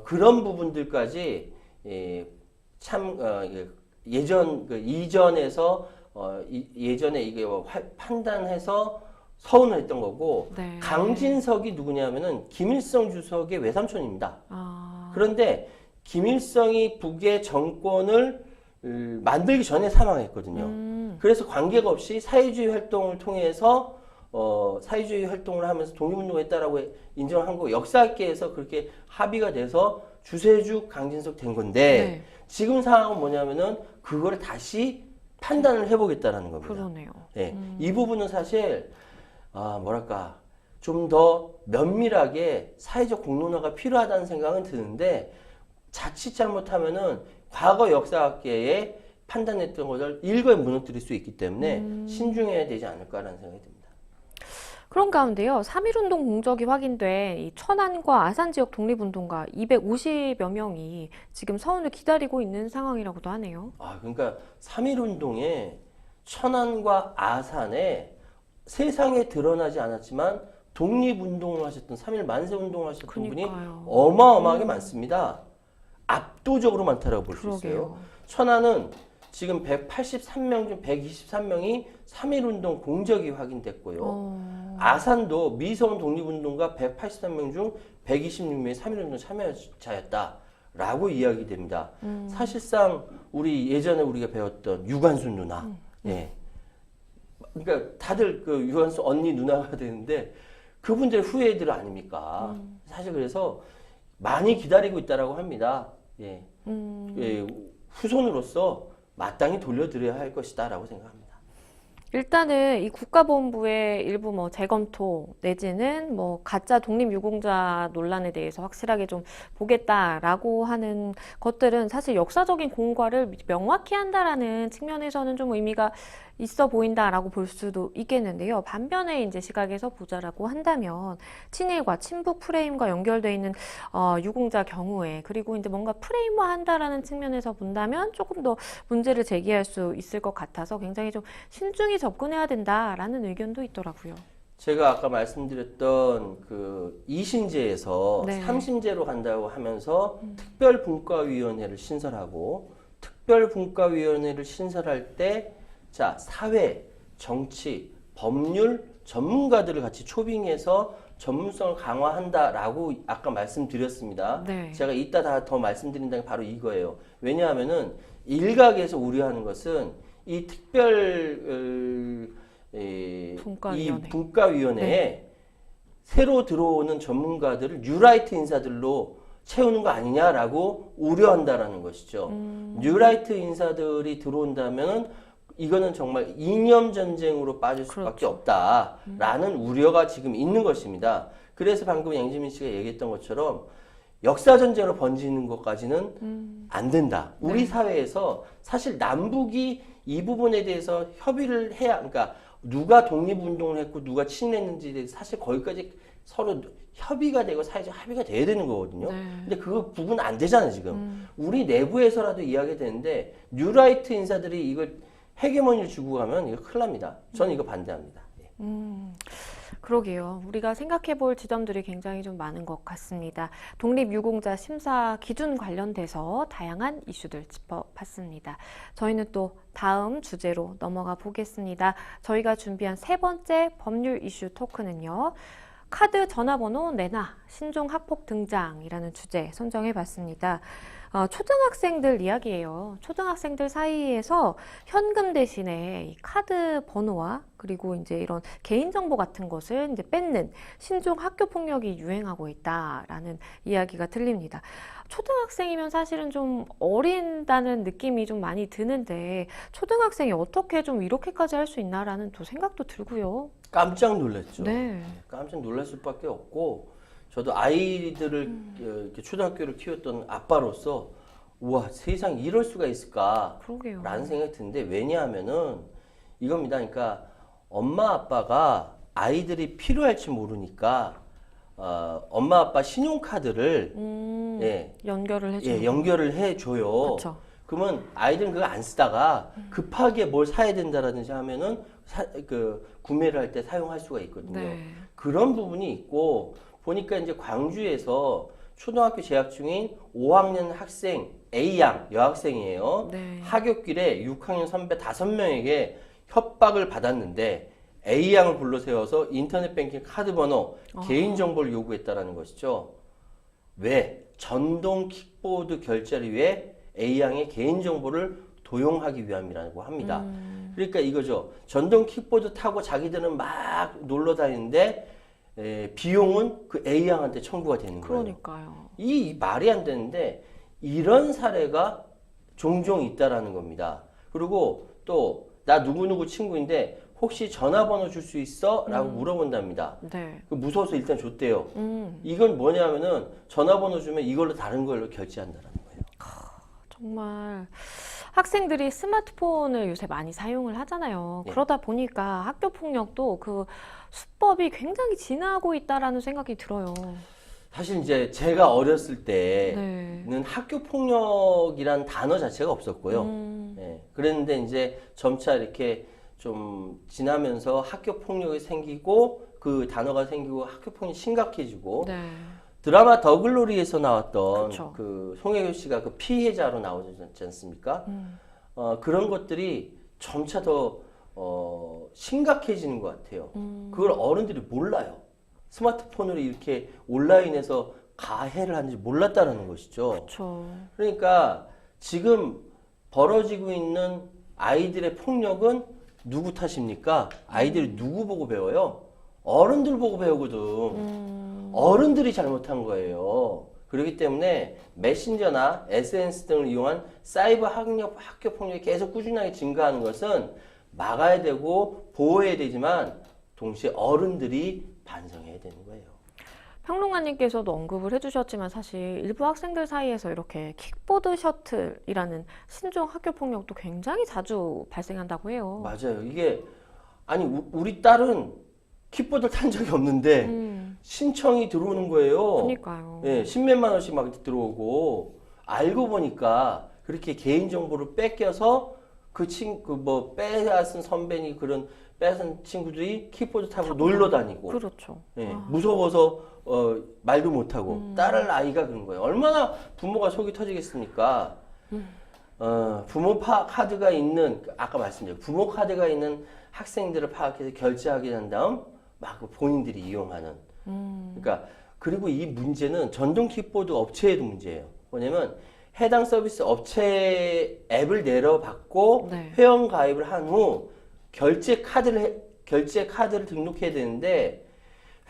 그런 부분들까지 이전에서 예전에 이게 판단해서 서운을 했던 거고 네. 강진석이 누구냐면은 김일성 주석의 외삼촌입니다. 아, 그런데 김일성이 북의 정권을 만들기 전에 사망했거든요. 그래서 관계가 없이 사회주의 활동을 통해서 사회주의 활동을 하면서 독립운동을 했다라고 인정을 한 거고 역사학계에서 그렇게 합의가 돼서 주세죽, 강진석 된 건데 네. 지금 상황은 뭐냐면은 그거를 다시 판단을 해보겠다라는 겁니다. 그러네요. 네, 이 부분은 사실 뭐랄까 좀 더 면밀하게 사회적 공론화가 필요하다는 생각은 드는데 자칫 잘못하면은 과거 역사학계에 판단했던 것을 일거에 무너뜨릴 수 있기 때문에 신중해야 되지 않을까라는 생각이 듭니다. 그런 가운데요, 3.1운동 공적이 확인된 이 천안과 아산 지역 독립운동가 250여 명이 지금 서운을 기다리고 있는 상황이라고도 하네요. 그러니까 3.1운동에 천안과 아산에 세상에 드러나지 않았지만 독립운동을 하셨던 3.1 만세운동을 하셨던 분이 그러니까요. 어마어마하게 많습니다. 압도적으로 많다라고 볼 수 있어요. 그러게요. 천안은 지금 183명 중 123명이 3.1운동 공적이 확인됐고요. 아산도 미서원 독립운동가 183명 중 126명이 3.1운동 참여자였다라고 이야기됩니다. 사실상 우리 예전에 우리가 배웠던 유관순 누나, 그러니까 다들 그 유관순 언니 누나가 되는데 그분들의 후예들 아닙니까? 사실 그래서 많이 기다리고 있다라고 합니다. 후손으로서 마땅히 돌려드려야 할 것이다라고 생각합니다. 일단은 이 국가보훈부의 일부 재검토 내지는 가짜 독립유공자 논란에 대해서 확실하게 좀 보겠다라고 하는 것들은 사실 역사적인 공과를 명확히 한다라는 측면에서는 좀 의미가 있어 보인다라고 볼 수도 있겠는데요. 반면에 이제 시각에서 보자라고 한다면 친일과 친북 프레임과 연결되어 있는 유공자 경우에 그리고 이제 뭔가 프레임화 한다라는 측면에서 본다면 조금 더 문제를 제기할 수 있을 것 같아서 굉장히 좀 신중히 접근해야 된다라는 의견도 있더라고요. 제가 아까 말씀드렸던 그 이신제에서 네. 삼신제로 간다고 하면서 특별분과위원회를 신설하고 특별분과위원회를 신설할 때 자, 사회, 정치, 법률 전문가들을 같이 초빙해서 전문성을 강화한다라고 아까 말씀드렸습니다. 네. 제가 이따 더 말씀드린다는 게 바로 이거예요. 왜냐하면은 일각에서 우려하는 것은 이 특별 이 분과위원회. 분과위원회에 새로 들어오는 전문가들을 뉴라이트 인사들로 채우는 거 아니냐라고 우려한다라는 것이죠. 뉴라이트 인사들이 들어온다면 이거는 정말 이념 전쟁으로 빠질 수밖에 없다라는 우려가 지금 있는 것입니다. 그래서 방금 양지민 씨가 얘기했던 것처럼 역사 전쟁으로 번지는 것까지는 안 된다. 우리 사회에서 사실 남북이 이 부분에 대해서 협의를 해야, 그러니까 누가 독립운동을 했고 누가 친일했는지에 대해서 사실 거기까지 서로 협의가 되고 사회적 합의가 돼야 되는 거거든요. 근데 그 부분 안 되잖아요, 지금. 우리 내부에서라도 이야기가 되는데 뉴라이트 인사들이 이걸 헤게모니를 주고 가면 이거 큰일 납니다. 저는 이거 반대합니다. 그러게요. 우리가 생각해 볼 지점들이 굉장히 좀 많은 것 같습니다. 독립유공자 심사 기준 관련돼서 다양한 이슈들 짚어봤습니다. 저희는 또 다음 주제로 넘어가 보겠습니다. 저희가 준비한 세 번째 법률 이슈 토크는요. 카드 전화번호 내놔 신종 학폭 등장이라는 주제 선정해 봤습니다. 초등학생들 이야기예요. 초등학생들 사이에서 현금 대신에 이 카드 번호와 그리고 이제 이런 개인정보 같은 것을 이제 뺏는 신종 학교 폭력이 유행하고 있다라는 이야기가 들립니다. 초등학생이면 사실은 좀 어린다는 느낌이 좀 많이 드는데 초등학생이 어떻게 좀 이렇게까지 할 수 있나라는 또 생각도 들고요. 깜짝 놀랐죠. 네. 깜짝 놀랄 수밖에 없고 저도 아이들을 이렇게 초등학교를 키웠던 아빠로서 우와 세상 이럴 수가 있을까 그러게요. 라는 생각이 드는데 왜냐하면은 이겁니다. 그러니까 엄마 아빠가 아이들이 필요할지 모르니까 엄마 아빠 신용카드를 연결을 해주는 연결을 해줘요. 그렇죠. 그러면 아이들은 그거 안 쓰다가 급하게 뭘 사야 된다라든지 하면은 구매를 할 때 사용할 수가 있거든요. 네. 그런 부분이 있고 보니까 이제 광주에서 초등학교 재학 중인 5학년 학생 A양 여학생이에요. 네. 하굣길에 6학년 선배 5명에게 협박을 받았는데 A양을 불러 세워서 인터넷 뱅킹 카드 번호, 개인 정보를 요구했다라는 것이죠. 왜? 전동 킥보드 결제를 위해 A양의 개인 정보를 도용하기 위함이라고 합니다. 그러니까 이거죠. 전동 킥보드 타고 자기들은 막 놀러 다니는데 비용은 그 A양한테 청구가 되는 거예요. 그러니까요. 이 말이 안 되는데 이런 사례가 종종 있다라는 겁니다. 그리고 또 나 누구누구 친구인데 혹시 전화번호 줄 수 있어? 라고 물어본답니다. 네. 무서워서 일단 줬대요. 이건 뭐냐면은 전화번호 주면 이걸로 다른 걸로 결제한다는 거예요. 정말 학생들이 스마트폰을 요새 많이 사용을 하잖아요. 네. 그러다 보니까 학교 폭력도 그 수법이 굉장히 진화하고 있다라는 생각이 들어요. 사실 이제 제가 어렸을 때는 네. 학교 폭력이란 단어 자체가 없었고요. 그랬는데 이제 점차 이렇게 좀 지나면서 학교 폭력이 생기고 그 단어가 생기고 학교 폭력이 심각해지고 네. 드라마 더글로리에서 나왔던 그쵸. 그 송혜교 씨가 그 피해자로 나오지 않습니까? 그런 것들이 점차 더 심각해지는 것 같아요. 그걸 어른들이 몰라요. 스마트폰으로 이렇게 온라인에서 가해를 하는지 몰랐다는 것이죠. 그렇죠. 그러니까 지금 벌어지고 있는 아이들의 폭력은 누구 탓입니까? 아이들이 누구 보고 배워요? 어른들 보고 배우거든. 어른들이 잘못한 거예요. 그렇기 때문에 메신저나 SNS 등을 이용한 사이버 학교 폭력이 계속 꾸준하게 증가하는 것은 막아야 되고 보호해야 되지만 동시에 어른들이 반성해야 되는 거예요. 평론가님께서도 언급을 해주셨지만 사실 일부 학생들 사이에서 이렇게 킥보드 셔틀이라는 신종 학교 폭력도 굉장히 자주 발생한다고 해요. 맞아요. 이게 아니 우리 딸은 킥보드를 탄 적이 없는데 신청이 들어오는 거예요. 그러니까요. 예, 십몇만 원씩 막 들어오고 알고 보니까 그렇게 개인 정보를 뺏겨서 뭐 빼앗은 선배니 그런 빼앗은 친구들이 킥보드 타고 놀러 다니고 그렇죠. 예, 무서워서 말도 못하고 딸을 아이가 그런 거예요. 얼마나 부모가 속이 터지겠습니까? 부모 카드가 있는 아까 말씀드린 부모 카드가 있는 학생들을 파악해서 결제하게 한 다음 막 본인들이 이용하는. 그러니까 그리고 이 문제는 전동 킥보드 업체에도 문제예요. 뭐냐면 해당 서비스 업체 앱을 내려받고 네. 회원 가입을 한 후 결제 카드를 등록해야 되는데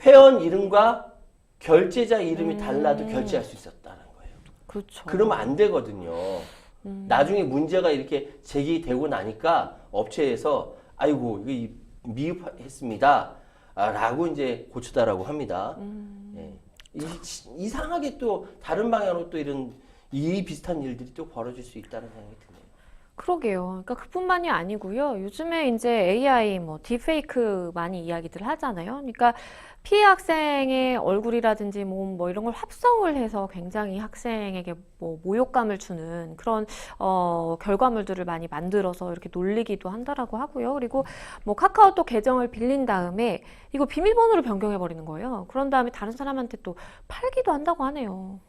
회원 이름과 결제자 이름이 달라도 결제할 수 있었다는 거예요. 그렇죠. 그러면 안 되거든요. 나중에 문제가 이렇게 제기되고 나니까 업체에서 아이고 이거 미흡했습니다. 라고 이제 고쳐달라고 합니다. 예. 이상하게 또 다른 방향으로 또 이런 이 비슷한 일들이 또 벌어질 수 있다는 생각이 드네요. 그러게요. 그러니까 그뿐만이 아니고요. 요즘에 이제 AI 뭐 딥페이크 많이 이야기들 하잖아요. 그러니까 피해 학생의 얼굴이라든지 몸 뭐 이런 걸 합성을 해서 굉장히 학생에게 뭐 모욕감을 주는 그런 결과물들을 많이 만들어서 이렇게 놀리기도 한다라고 하고요. 그리고 뭐 카카오톡 계정을 빌린 다음에 이거 비밀번호로 변경해 버리는 거예요. 그런 다음에 다른 사람한테 또 팔기도 한다고 하네요.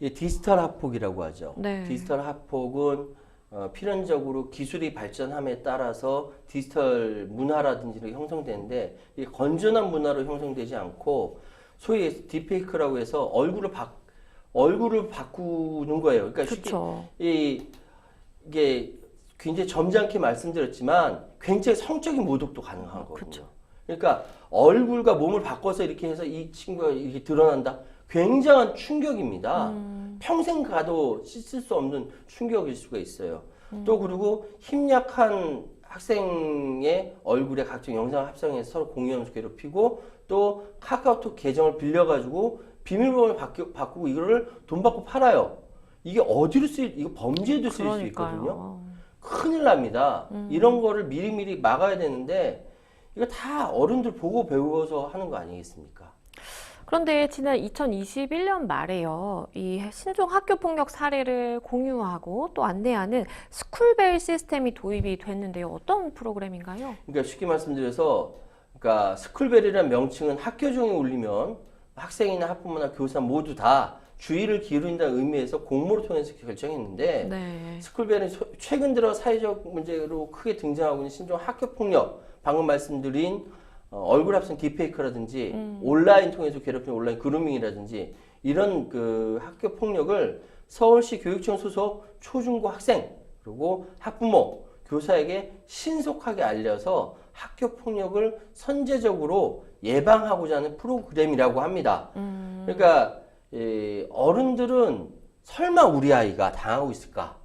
이 디지털 학폭이라고 하죠. 네. 디지털 학폭은 필연적으로 기술이 발전함에 따라서 디지털 문화라든지 이렇게 형성되는데 이게 건전한 문화로 형성되지 않고 소위 딥페이크라고 해서 얼굴을 바꾸는 거예요. 그러니까 그쵸. 이게 굉장히 점잖게 말씀드렸지만 굉장히 성적인 모독도 가능한 거거든요. 그쵸. 그러니까 얼굴과 몸을 바꿔서 이렇게 해서 이 친구가 이렇게 드러난다. 굉장한 충격입니다. 평생 가도 씻을 수 없는 충격일 수가 있어요. 또 그리고 힘 약한 학생의 얼굴에 각종 영상 합성해서 서로 공유하면서 괴롭히고 또 카카오톡 계정을 빌려가지고 비밀번호를 바꾸고 이거를 돈 받고 팔아요. 이게 이거 범죄에도 쓰일 수 있거든요. 그러니까요. 큰일 납니다. 이런 거를 미리미리 막아야 되는데 이거 다 어른들 보고 배워서 하는 거 아니겠습니까? 그런데 지난 2021년 말에요. 이 신종 학교 폭력 사례를 공유하고 또 안내하는 스쿨벨 시스템이 도입이 됐는데요. 어떤 프로그램인가요? 그러니까 쉽게 말씀드려서 그러니까 스쿨벨이라는 명칭은 학교 종이 울리면 학생이나 학부모나 교사 모두 다 주의를 기울인다는 의미에서 공모를 통해서 결정했는데 네. 스쿨벨은 최근 들어 사회적 문제로 크게 등장하고 있는 신종 학교 폭력, 방금 말씀드린 얼굴 합성 딥페이크라든지 온라인 통해서 괴롭히는 온라인 그루밍이라든지 이런 그 학교 폭력을 서울시 교육청 소속 초중고 학생 그리고 학부모, 교사에게 신속하게 알려서 학교 폭력을 선제적으로 예방하고자 하는 프로그램이라고 합니다. 그러니까 어른들은 설마 우리 아이가 당하고 있을까?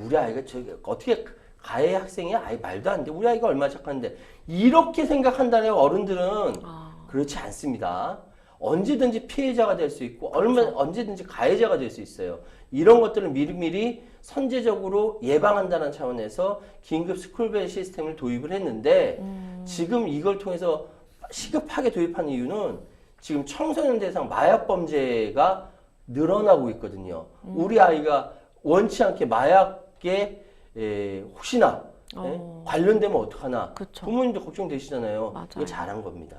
우리 아이가 저기 어떻게 가해 학생이야? 말도 안 돼. 우리 아이가 얼마나 착한데. 이렇게 생각한다는 어른들은 그렇지 않습니다. 언제든지 피해자가 될 수 있고 언제든지 가해자가 될 수 있어요. 이런 것들을 미리미리 선제적으로 예방한다는 차원에서 긴급 스쿨벨 시스템을 도입을 했는데 지금 이걸 통해서 시급하게 도입한 이유는 지금 청소년 대상 마약 범죄가 늘어나고 있거든요. 우리 아이가 원치 않게 마약에 혹시나 관련되면 어떡하나. 그쵸. 부모님도 걱정되시잖아요. 맞아요. 이거 잘한 겁니다.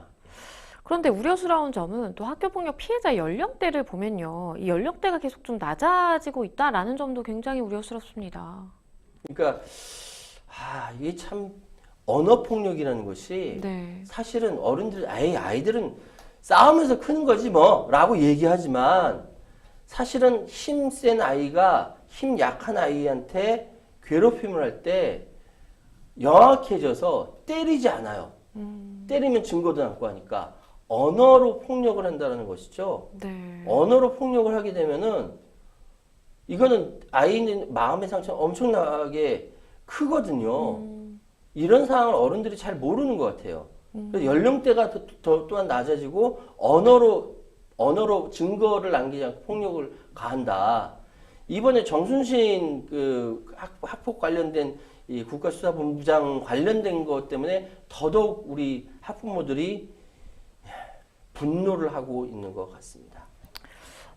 그런데 우려스러운 점은 또 학교폭력 피해자 연령대를 보면요. 이 연령대가 계속 좀 낮아지고 있다라는 점도 굉장히 우려스럽습니다. 그러니까 이게 참 언어폭력이라는 것이 네. 사실은 어른들 아이들은 싸우면서 크는 거지 뭐 라고 얘기하지만 사실은 힘센 아이가 힘 약한 아이한테 괴롭힘을 할 때 영악해져서 때리지 않아요. 때리면 증거도 남고 하니까 언어로 폭력을 한다는 것이죠. 네. 언어로 폭력을 하게 되면은 이거는 아이는 마음의 상처가 엄청나게 크거든요. 이런 상황을 어른들이 잘 모르는 것 같아요. 그래서 연령대가 또한 낮아지고 언어로 증거를 남기지 않고 폭력을 가한다. 이번에 정순신 그 학폭 관련된 이 국가수사본부장 관련된 것 때문에 더더욱 우리 학부모들이 분노를 하고 있는 것 같습니다.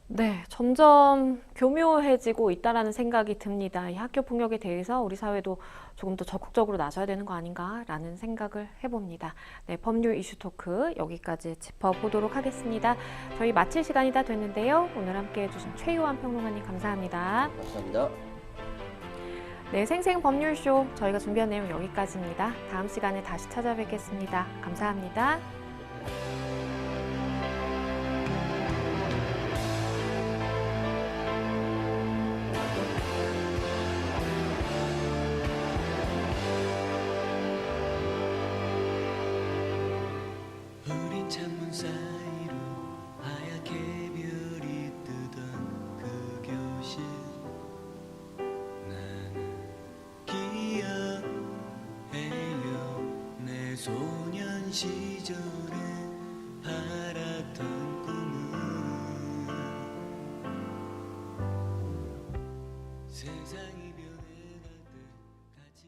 네, 점점 교묘해지고 있다라는 생각이 듭니다. 이 학교 폭력에 대해서 우리 사회도 조금 더 적극적으로 나서야 되는 거 아닌가라는 생각을 해봅니다. 네, 법률 이슈 토크 여기까지 짚어보도록 하겠습니다. 저희 마칠 시간이 다 됐는데요. 오늘 함께 해주신 최유한 평론가님 감사합니다. 감사합니다. 네, 생생 법률쇼 저희가 준비한 내용 여기까지입니다. 다음 시간에 다시 찾아뵙겠습니다. 감사합니다. 창문 사이로 하얗게 별이 뜨던 그 교실 나는 기억해요 내 소년 시절에